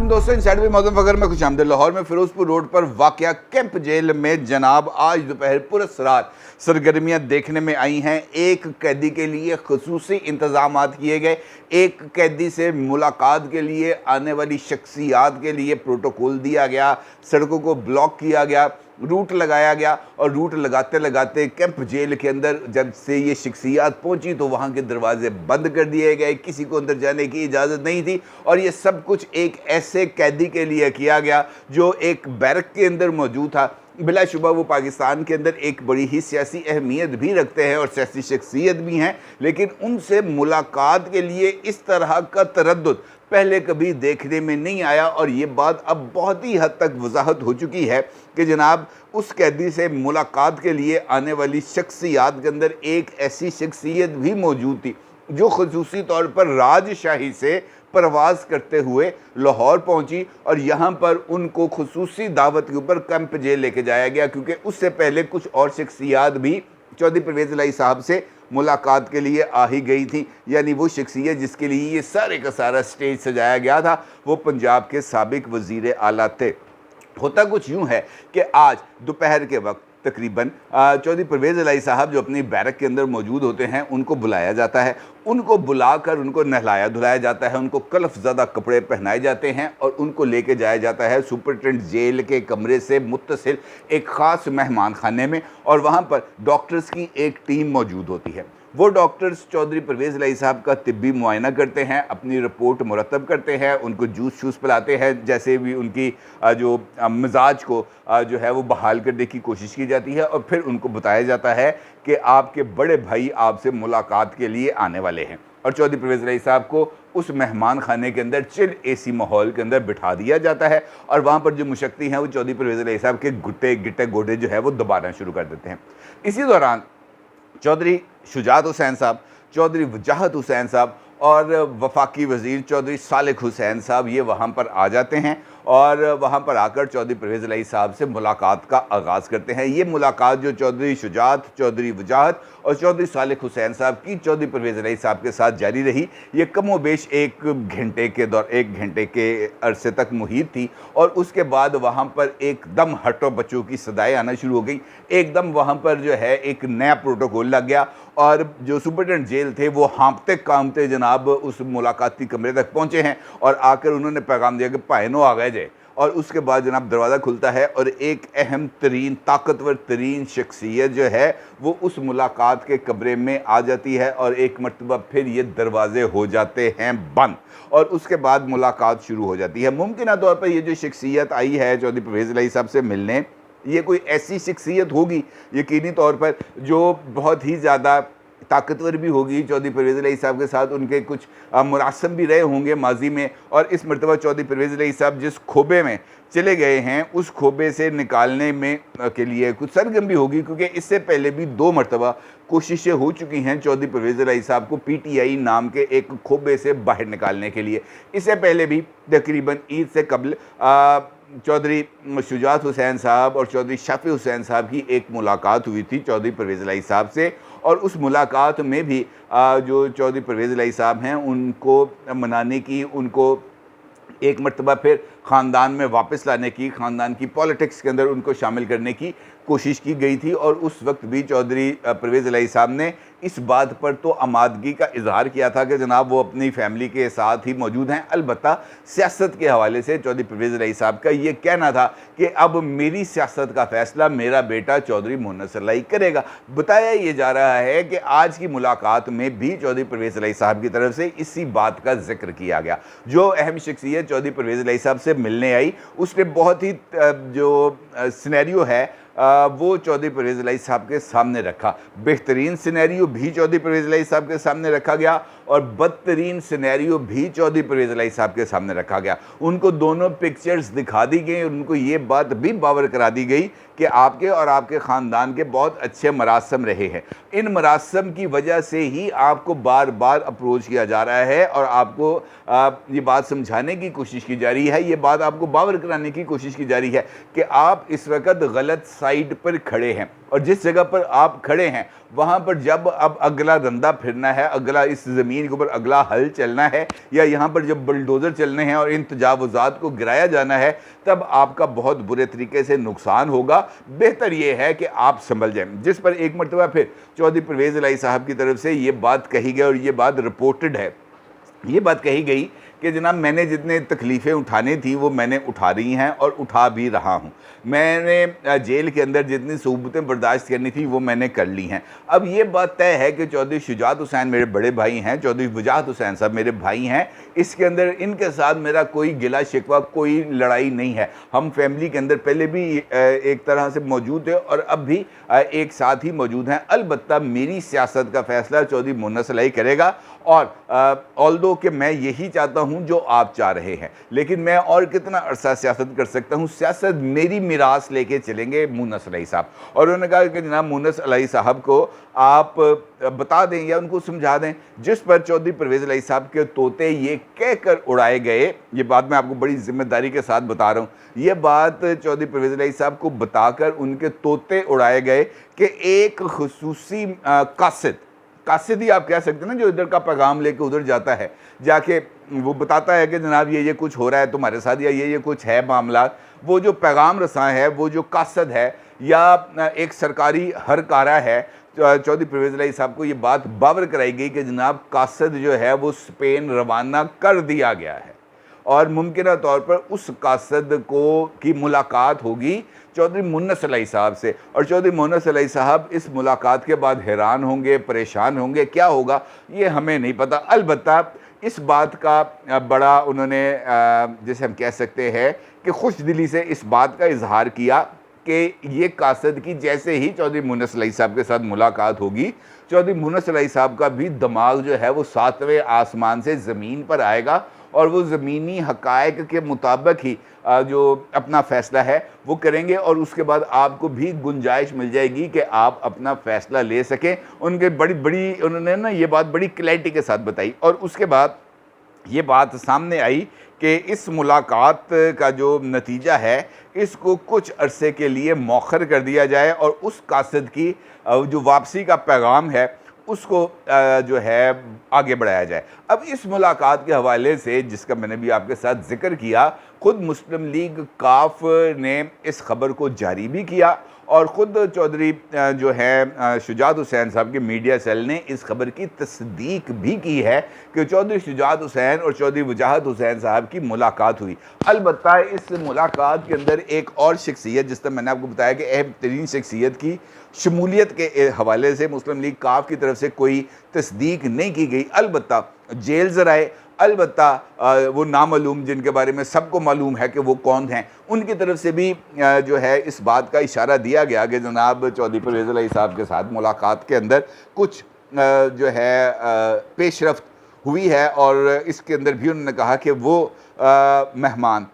दोस्तों, इनसाइड में मौजूद फगर में खुशामदीद। लाहौर में फिरोजपुर रोड पर वाक़या कैंप जेल में जनाब आज दोपहर पुरस्रार सरगर्मियां देखने में आई हैं। एक कैदी के लिए खुसूसी इंतजाम किए गए, एक कैदी से मुलाकात के लिए आने वाली शख्सियात के लिए प्रोटोकॉल दिया गया, सड़कों को ब्लॉक किया गया, रूट लगाया गया और रूट लगाते लगाते कैंप जेल के अंदर जब से ये शख्सियात पहुंची तो वहाँ के दरवाजे बंद कर दिए गए, किसी को अंदर जाने की इजाज़त नहीं थी। और ये सब कुछ एक ऐसे कैदी के लिए किया गया जो एक बैरक के अंदर मौजूद था। बिलाशुबा वो पाकिस्तान के अंदर एक बड़ी ही सियासी अहमियत भी रखते हैं और सियासी शख्सियत भी हैं, लेकिन उनसे मुलाकात के लिए इस तरह का तरद्दुद पहले कभी देखने में नहीं आया। और ये बात अब बहुत ही हद तक वजाहत हो चुकी है कि जनाब उस कैदी से मुलाकात के लिए आने वाली शख्सियात के अंदर एक ऐसी शख्सियत भी मौजूद थी जो खुसूसी तौर पर राजशाही से प्रवास करते हुए लाहौर पहुंची और यहाँ पर उनको खुसूसी दावत के ऊपर कैंप जेल लेके जाया गया, क्योंकि उससे पहले कुछ और शख्सियात भी चौधरी परवेज़ इलाही साहब से मुलाकात के लिए आ ही गई थी। यानी वो शख्सियत जिसके लिए ये सारे का सारा स्टेज सजाया गया था वो पंजाब के साबिक वज़ीर आला थे। होता कुछ यूँ है कि आज दोपहर के वक्त तकरीबन चौधरी परवेज़ इलाही साहब जो अपनी बैरक के अंदर मौजूद होते हैं उनको बुलाया जाता है, उनको बुलाकर उनको नहलाया धुलाया जाता है, उनको कलफ ज़्यादा कपड़े पहनाए जाते हैं और उनको लेके जाया जाता है सुपरिटेंडेंट जेल के कमरे से मुत्तसिल एक ख़ास मेहमान खाने में। और वहाँ पर डॉक्टर्स की एक टीम मौजूद होती है। वो डॉक्टर्स चौधरी परवेज़ इलाही साहब का तिब्बी मुआयना करते हैं, अपनी रिपोर्ट मुरतब करते हैं, उनको जूस शूस पिलाते हैं, जैसे भी उनकी जो मिजाज को जो है वो बहाल करने की कोशिश की जाती है। और फिर उनको बताया जाता है कि आपके बड़े भाई आपसे मुलाकात के लिए आने वाले हैं। और चौधरी परवेज़ इलाही साहब को उस मेहमान खाने के अंदर चिल एसी माहौल के अंदर बिठा दिया जाता है और वहाँ पर जो मुशक्की हैं वो चौधरी परवेज़ इलाही साहब के गिट्टे गोडे जो है वो दबाना शुरू कर देते हैं। इसी दौरान चौधरी शुजात हुसैन साहब, चौधरी वजाहत हुसैन साहब और वफाकी वज़ीर चौधरी सालिक हुसैन साहब ये वहाँ पर आ जाते हैं और वहाँ पर आकर चौधरी परवेज़ इलाही साहब से मुलाकात का आगाज़ करते हैं। ये मुलाकात जो चौधरी शुजात, चौधरी वजाहत और चौधरी सालिक हुसैन साहब की चौधरी परवेज़ इलाही साहब के साथ जारी रही। ये कमो बेश एक घंटे के अरसे तक मुहित थी और उसके बाद वहाँ पर एकदम हटो बच्चों की सदाएँ आना शुरू हो गई। एकदम वहाँ पर जो है एक नया प्रोटोकॉल लग गया और जो सुपरिटेंडेंट जेल थे वो हाँफते कांपते जनाब उस मुलाकाती कमरे तक पहुँचे हैं और आकर उन्होंने पैगाम दिया कि पायनो आ गए जे। और उसके बाद जनाब दरवाज़ा खुलता है और एक अहम तरीन ताकतवर तरीन शख्सियत जो है वो उस मुलाकात के कमरे में आ जाती है और एक मरतबा फिर ये दरवाज़े हो जाते हैं बंद और उसके बाद मुलाकात शुरू हो जाती है। मुमकिन तौर पर ये जो शख्सियत आई है चौधरी परवेज़ इलाही साहब से मिलने, ये कोई ऐसी शख्सियत होगी यकीनी तौर पर जो बहुत ही ज़्यादा ताकतवर भी होगी। चौधरी परवेज़ इलाही साहब के साथ उनके कुछ मुरासम भी रहे होंगे माजी में और इस मरतबा चौधरी परवेज़ इलाही साहब जिस खोबे में चले गए हैं उस खोबे से निकालने में के लिए कुछ सरगर्म भी होगी, क्योंकि इससे पहले भी 2 मरतबा कोशिशें हो चुकी हैं चौधरी परवेज़ इलाही साहब को पीटीआई नाम के एक खोबे से बाहर निकालने के लिए। इससे पहले भी तकरीबन ईद से कबल चौधरी शुजात हुसैन साहब और चौधरी शाफी हुसैन साहब की एक मुलाकात हुई थी चौधरी परवेज़ इलाही साहब से और उस मुलाकात में भी जो चौधरी परवेज़ इलाही साहब हैं उनको मनाने की, उनको एक मरतबा फिर ख़ानदान में वापस लाने की, ख़ानदान की पॉलिटिक्स के अंदर उनको शामिल करने की कोशिश की गई थी। और उस वक्त भी चौधरी परवेज़ इलाही साहब ने इस बात पर तो आमादगी का इजहार किया था कि जनाब वो अपनी फैमिली के साथ ही मौजूद हैं। अलबत्ता सियासत के हवाले से चौधरी परवेज़ इलाही साहब का ये कहना था कि अब मेरी सियासत का फ़ैसला मेरा बेटा चौधरी मुहन्नस इलाही करेगा। बताया ये जा रहा है कि आज की मुलाकात में भी चौधरी परवेज़ इलाही साहब की तरफ से इसी बात का जिक्र किया गया। जो अहम शख्सियत चौधरी परवेज़ इलाही साहब से मिलने आई उसने बहुत ही जो सिनेरियो है वो चौधरी परवेज़ इलाही साहब के सामने रखा। बेहतरीन सिनेरियो भी चौधरी परवेज़ इलाही साहब के सामने रखा गया और बदतरीन सिनेरियो भी चौधरी परवेज़ इलाही साहब के सामने रखा गया। उनको दोनों पिक्चर्स दिखा दी गई और उनको ये बात भी बावर करा दी गई कि आपके और आपके ख़ानदान के बहुत अच्छे मरासम रहे हैं। इन मरासम की वजह से ही आपको बार बार अप्रोच किया जा रहा है और आपको ये बात समझाने की कोशिश की जा रही है, ये बात आपको बावर कराने की कोशिश की जा रही है कि आप इस वक्त गलत साइड पर खड़े हैं और जिस जगह पर आप खड़े हैं वहाँ पर जब अब अगला धंधा फिरना है, अगला इस ज़मीन के ऊपर अगला हल चलना है या यहाँ पर जब बुलडोज़र चलने हैं और इन तजावुज़ात को गिराया जाना है, तब आपका बहुत बुरे तरीके से नुकसान होगा। बेहतर ये है कि आप संभल जाएं। जिस पर एक मरतबा फिर चौधरी परवेज़ इलाही साहब की तरफ से ये बात कही गई और ये बात रिपोर्टेड है, ये बात कही गई कि जनाब मैंने जितने तकलीफ़ें उठानी थी वो मैंने उठा रही हैं और उठा भी रहा हूँ। मैंने जेल के अंदर जितनी सूबतें बर्दाश्त करनी थी वो मैंने कर ली हैं। अब ये बात तय है कि चौधरी शुजात हुसैन मेरे बड़े भाई हैं, चौधरी वजाहत हुसैन साहब मेरे भाई हैं। इसके अंदर इनके साथ मेरा कोई गिला शिकवा, कोई लड़ाई नहीं है। हम फैमिली के अंदर पहले भी एक तरह से मौजूद थे और अब भी एक साथ ही मौजूद हैं। अलबत्ता मेरी सियासत का फ़ैसला चौधरी मुन्नस इलाही करेगा और ऑल्दो कि मैं यही चाहता हूं जो आप चाह रहे हैं, लेकिन मैं और कितना अरसा सियासत कर सकता हूं। सियासत मेरी मिरास लेके चलेंगे मुन्नस इलाही साहब। और उन्होंने कहा कि जनाब मुन्नस इलाही साहब को आप बता दें या उनको समझा दें। जिस पर चौधरी परवेज़ इलाही साहब के तोते ये कहकर उड़ाए गए, ये बात मैं आपको बड़ी जिम्मेदारी के साथ बता रहा हूँ, ये बात चौधरी परवेज़ इलाही साहब को बताकर उनके तोते उड़ाए गए कि एक खुसूसी कासिद ही आप कह सकते हैं ना, जो इधर का पैगाम लेके उधर जाता है, जाके वो बताता है कि जनाब ये कुछ हो रहा है तुम्हारे साथ या ये कुछ है मामला। वो जो पैगाम रसां है, वो जो कासिद है या एक सरकारी हरकारा है, चौधरी परवेज़ इलाही साहब को ये बात बावर कराई गई कि जनाब कासिद जो है वो स्पेन रवाना कर दिया गया है और मुमकिन तौर पर उस कासिद की मुलाकात होगी चौधरी मुन्नस इलाही साहब से। और चौधरी मुन्नस इलाही साहब इस मुलाकात के बाद हैरान होंगे, परेशान होंगे, क्या होगा ये हमें नहीं पता। अलबत्ता इस बात का बड़ा उन्होंने जैसे हम कह सकते हैं कि खुश दिली से इस बात का इजहार किया कि ये कासिद की जैसे ही चौधरी मुन्नस इलाही साहब के साथ मुलाकात होगी, चौधरी मुन्नस इलाही साहब का भी दिमाग जो है वो 7वें आसमान से ज़मीन पर आएगा और वो ज़मीनी हक़ाइक़ के मुताबिक ही जो अपना फ़ैसला है वो करेंगे और उसके बाद आपको भी गुंजाइश मिल जाएगी कि आप अपना फ़ैसला ले सकें। उनके बड़ी उन्होंने ना ये बात बड़ी क्लैरिटी के साथ बताई और उसके बाद ये बात सामने आई कि इस मुलाकात का जो नतीजा है इसको कुछ अरसे के लिए मौखर कर दिया जाए और उस कासिद की जो वापसी का पैगाम है उसको जो है आगे बढ़ाया जाए। अब इस मुलाकात के हवाले से जिसका मैंने भी आपके साथ ज़िक्र किया, ख़ुद मुस्लिम लीग काफ ने इस ख़बर को जारी भी किया और ख़ुद चौधरी जो है शुजात हुसैन साहब के मीडिया सेल ने इस खबर की तस्दीक भी की है कि चौधरी शुजात हुसैन और चौधरी वजाहत हुसैन साहब की मुलाकात हुई। अलबत्ता इस मुलाकात के अंदर एक और शख्सियत, जिस तरह मैंने आपको बताया कि अहम तरीन शख्सियत की शमूलियत के हवाले से मुस्लिम लीग काफ की तरफ से कोई तस्दीक नहीं की गई। अलबत्ता जेल ज़राए, अलबत्ता वो नामालूम जिनके बारे में सबको मालूम है कि वो कौन हैं, उनकी तरफ से भी जो है इस बात का इशारा दिया गया कि जनाब चौधरी परवेज़ इलाही साहब के साथ मुलाकात के अंदर कुछ जो है पेशरफ्त हुई है और इसके अंदर भी उन्होंने कहा कि वो मेहमान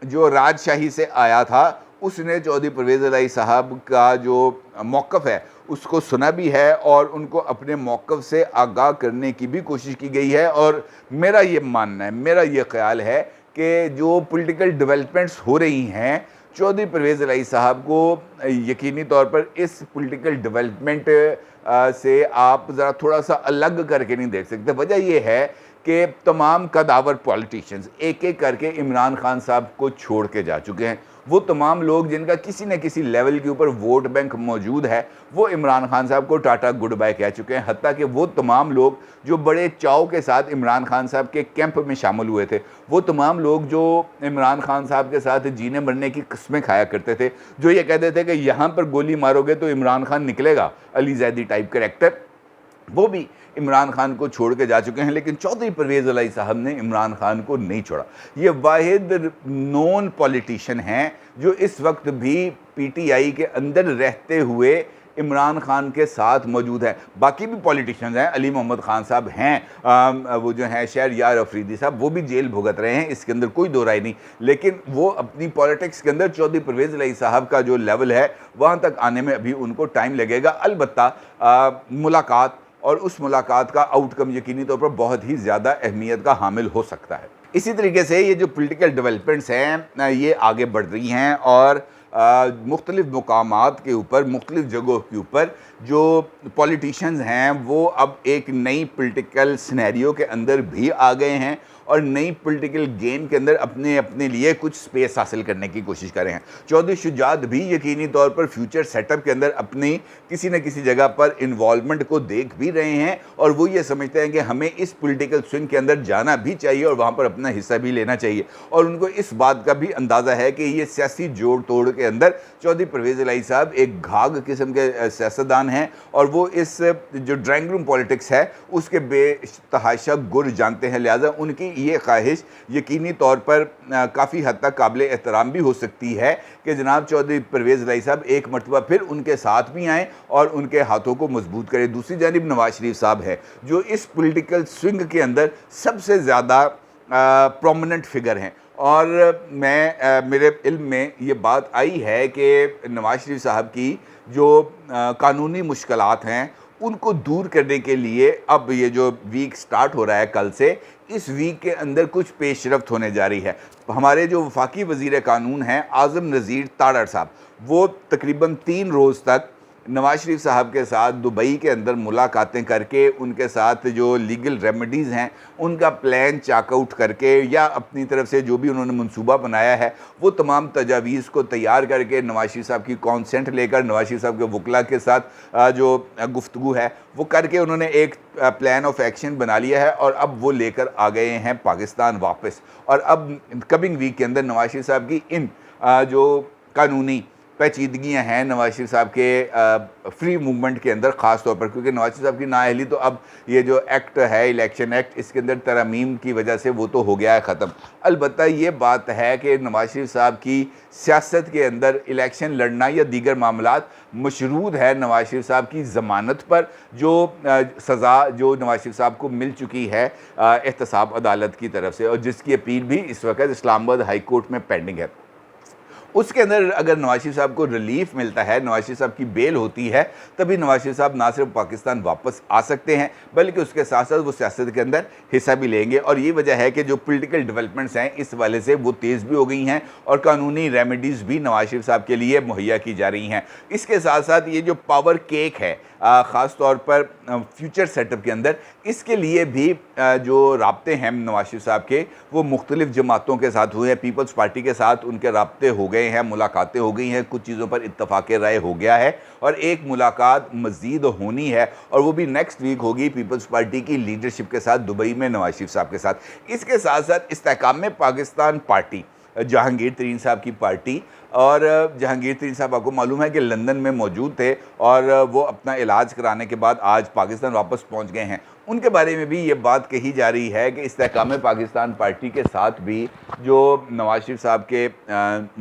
जो राजशाही से आया था उसने चौधरी परवेज़ इलाही साहब का जो मौक़िफ़ है उसको सुना भी है और उनको अपने मौक़िफ़ से आगाह करने की भी कोशिश की गई है। और मेरा ये मानना है, मेरा ये ख़्याल है कि जो पॉलिटिकल डेवलपमेंट्स हो रही हैं, चौधरी परवेज़ इलाही साहब को यकीनी तौर पर इस पॉलिटिकल डेवलपमेंट से आप ज़रा थोड़ा सा अलग करके नहीं देख सकते। वजह यह है कि तमाम कदावर पॉलिटिशियंस एक एक करके इमरान खान साहब को छोड़ के जा चुके हैं। वो तमाम लोग जिनका किसी न किसी लेवल के ऊपर वोट बैंक मौजूद है वो इमरान खान साहब को टाटा गुड बाय कह चुके हैं। हत्ता कि वो तमाम लोग जो बड़े चाव के साथ इमरान खान साहब के कैंप में शामिल हुए थे, वो तमाम लोग जो इमरान खान साहब के साथ जीने मरने की कस्में खाया करते थे, जो ये कहते थे कि यहाँ पर गोली मारोगे तो इमरान खान निकलेगा, अली जैदी टाइप कैरेक्टर, वो भी इमरान खान को छोड़ के जा चुके हैं। लेकिन चौधरी परवेज़ इलाही साहब ने इमरान खान को नहीं छोड़ा। ये वाहिद नॉन पॉलिटिशियन हैं जो इस वक्त भी पीटीआई के अंदर रहते हुए इमरान खान के साथ मौजूद है। बाकी भी पॉलिटिशियंस हैं, अली मोहम्मद खान साहब हैं, वो जो हैं शहरयार अफरीदी साहब, वो भी जेल भुगत रहे हैं, इसके अंदर कोई दो राय नहीं। लेकिन वो अपनी पॉलिटिक्स के अंदर चौधरी परवेज़ इलाही साहब का जो लेवल है वहाँ तक आने में अभी उनको टाइम लगेगा। अलबत्ता मुलाकात और उस मुलाकात का आउटकम यकीनी तौर पर बहुत ही ज़्यादा अहमियत का हामिल हो सकता है। इसी तरीके से ये जो पॉलिटिकल डेवलपमेंट्स हैं ये आगे बढ़ रही हैं और मुख्तलिफ मकामात के ऊपर, मुख्तलिफ जगहों के ऊपर जो पॉलिटिशियंस हैं वो अब एक नई पॉलिटिकल सिनेरियो के अंदर भी आ गए हैं और नई पॉलिटिकल गेम के अंदर अपने अपने लिए कुछ स्पेस हासिल करने की कोशिश कर रहे हैं। चौधरी शुजात भी यकीनी तौर पर फ्यूचर सेटअप के अंदर अपनी किसी न किसी जगह पर इन्वॉल्वमेंट को देख भी रहे हैं और वो ये समझते हैं कि हमें इस पॉलिटिकल स्विंग के अंदर जाना भी चाहिए और वहाँ पर अपना हिस्सा भी लेना चाहिए। और उनको इस बात का भी अंदाज़ा है कि ये सियासी जोड़ तोड़ के अंदर चौधरी परवेज़ इलाही साहब एक घाघ किस्म के सियासतदान हैं और वो इस जो ड्राइंग रूम पॉलिटिक्स है उसके बेतहाशा गुर जानते हैं। लिहाजा उनकी ये ख्वाहिश यकीनी तौर पर काफ़ी हद तक काबिल एहतराम भी हो सकती है कि जनाब चौधरी परवेज़ इलाही साहब एक मरतबा फिर उनके साथ भी आएँ और उनके हाथों को मजबूत करें। दूसरी जानिब नवाज शरीफ साहब है जो इस पॉलिटिकल स्विंग के अंदर सबसे ज़्यादा प्रोमिनेंट फिगर हैं और मेरे इल्म में ये बात आई है कि नवाज शरीफ साहब की जो कानूनी मुश्किलात हैं उनको दूर करने के लिए अब ये जो वीक स्टार्ट हो रहा है कल से, इस वीक के अंदर कुछ पेशरफ्त होने जा रही है। हमारे जो वफाकी वज़ीर कानून हैं आज़म नज़ीर तारड़ साहब, वो तकरीबन 3 रोज़ तक नवाज शरीफ साहब के साथ दुबई के अंदर मुलाकातें करके उनके साथ जो लीगल रेमेडीज़ हैं उनका प्लान चेकआउट करके या अपनी तरफ से जो भी उन्होंने मंसूबा बनाया है वो तमाम तजावीज़ को तैयार करके नवाज शरीफ साहब की कॉन्सेंट लेकर नवाज शरीफ साहब के वकला के साथ जो गुफ्तगू है वो करके उन्होंने एक प्लान ऑफ एक्शन बना लिया है और अब वो लेकर आ गए हैं पाकिस्तान वापस। और अब कमिंग वीक के अंदर नवाज शरीफ साहब की इन जो कानूनी पेचीदगियाँ हैं नवाज शरीफ साहब के फ्री मूवमेंट के अंदर ख़ास तौर पर, क्योंकि नवाज शरीफ साहब की नाअहली तो अब ये जो एक्ट है इलेक्शन एक्ट इसके अंदर तरमीम की वजह से वो तो हो गया है ख़त्म। अलबत्ता ये बात है कि नवाज शरीफ साहब की सियासत के अंदर इलेक्शन लड़ना या दीगर मामलात मशरूद है नवाज शरीफ साहब की ज़मानत पर जो सज़ा जो नवाज शरीफ साहब को मिल चुकी है एहतसाब अदालत की तरफ से और जिसकी अपील भी इस वक्त इस्लामाबाद हाई कोर्ट में पेंडिंग है। उसके अंदर अगर नवाज शरीफ साहब को रिलीफ मिलता है, नवाज शरीफ साहब की बेल होती है, तभी नवाज शरीफ साहब ना सिर्फ पाकिस्तान वापस आ सकते हैं बल्कि उसके साथ साथ वो सियासत के अंदर हिस्सा भी लेंगे। और ये वजह है कि जो पॉलिटिकल डेवलपमेंट्स हैं इस वाले से वो तेज़ भी हो गई हैं और कानूनी रेमेडीज़ भी नवाज शरीफ साहब के लिए मुहैया की जा रही हैं। इसके साथ साथ ये जो पावर केक है ख़ास तौर पर फ्यूचर सेटअप के अंदर, इसके लिए भी जो राब्ते हैं नवाज शरीफ साहब के वो मुख्तलिफ़ जमातों के साथ हुए हैं। पीपल्स पार्टी के साथ उनके राब्ते हो गए हैं, मुलाकातें हो गई हैं, कुछ चीज़ों पर इत्तफ़ाक़ राय हो गया है और एक मुलाकात मज़ीद होनी है और वो भी नेक्स्ट वीक होगी पीपल्स पार्टी की लीडरशिप के साथ दुबई में नवाज शरीफ साहब के साथ। इसके साथ साथ इस्तेहकाम पाकिस्तान पार्टी जहांगीर तरीन साहब की पार्टी, और जहांगीर तरीन साहब आपको मालूम है कि लंदन में मौजूद थे और वो अपना इलाज कराने के बाद आज पाकिस्तान वापस पहुंच गए हैं। उनके बारे में भी ये बात कही जा रही है कि इस्तेहकाम पाकिस्तान पार्टी के साथ भी जो नवाज शरीफ साहब के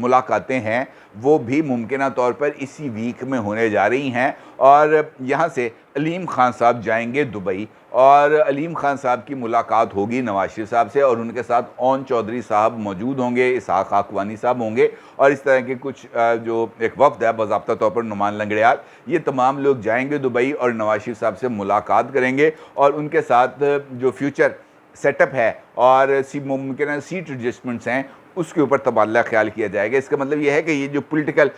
मुलाकातें हैं वो भी मुमकिन तौर पर इसी वीक में होने जा रही हैं और यहाँ से अलीम खान साहब जाएंगे दुबई और अलीम खान साहब की मुलाकात होगी नवाज शरीफ साहब से और उनके साथ ओन चौधरी साहब मौजूद होंगे, इसहाक आकवानी साहब होंगे और इस तरह के कुछ जो एक वफ्द है बाज़ाब्ता तौर पर नुमान लंगड़ियाल, ये तमाम लोग जाएंगे दुबई और नवाज शरीफ साहब से मुलाकात करेंगे और उनके साथ जो फ्यूचर सेटअप है और मुमकिन सीट एडजस्टमेंट्स हैं उसके ऊपर तबादला ख्याल किया जाएगा। इसका मतलब यह है कि ये जो पॉलिटिकल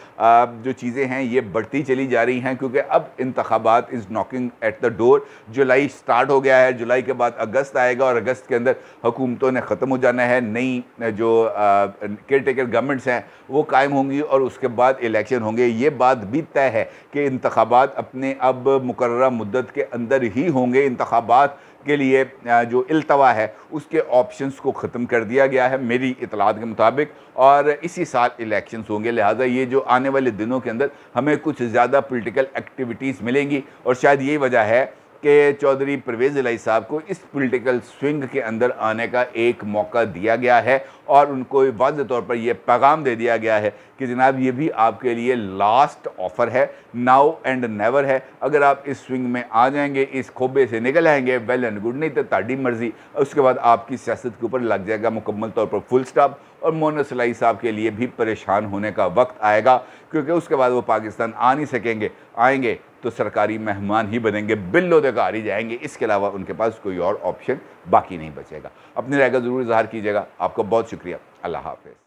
जो चीज़ें हैं ये बढ़ती चली जा रही हैं क्योंकि अब इंतखाबात is knocking at the door. जुलाई स्टार्ट हो गया है, जुलाई के बाद अगस्त आएगा और अगस्त के अंदर हुकूमतों ने ख़त्म हो जाना है, नई जो केयर टेकर गवर्नमेंट्स हैं वो कायम होंगी और उसके बाद इलेक्शन होंगे। ये बात भी तय है कि इंतखाबात अपने अब मुकर्ररा मुद्दत के अंदर ही होंगे। इंतखाबात के लिए जो इल्तवा है उसके ऑप्शंस को ख़त्म कर दिया गया है मेरी इतलात के मुताबिक और इसी साल इलेक्शंस होंगे। लिहाजा ये जो आने वाले दिनों के अंदर हमें कुछ ज़्यादा पॉलिटिकल एक्टिविटीज़ मिलेंगी और शायद यही वजह है कि चौधरी परवेज़ इलाही साहब को इस पॉलिटिकल स्विंग के अंदर आने का एक मौका दिया गया है और उनको वाज़ेह तौर पर यह पैगाम दे दिया गया है कि जनाब ये भी आपके लिए लास्ट ऑफ़र है, नाउ एंड नेवर है। अगर आप इस स्विंग में आ जाएंगे, इस खोबे से निकल आएंगे, वेल एंड गुड, नहीं तो ताड़ी मर्जी। उसके बाद आपकी सियासत के ऊपर लग जाएगा मुकम्मल तौर पर फुल स्टॉप और मोहन इलाही साहब के लिए भी परेशान होने का वक्त आएगा क्योंकि उसके बाद वो पाकिस्तान आ नहीं सकेंगे, आएंगे तो सरकारी मेहमान ही बनेंगे, बिल्लो देकार ही जाएंगे। इसके अलावा उनके पास कोई और ऑप्शन बाकी नहीं बचेगा। अपनी राय का ज़रूर इज़हार कीजिएगा। आपका बहुत शुक्रिया। अल्लाह हाफ़िज़।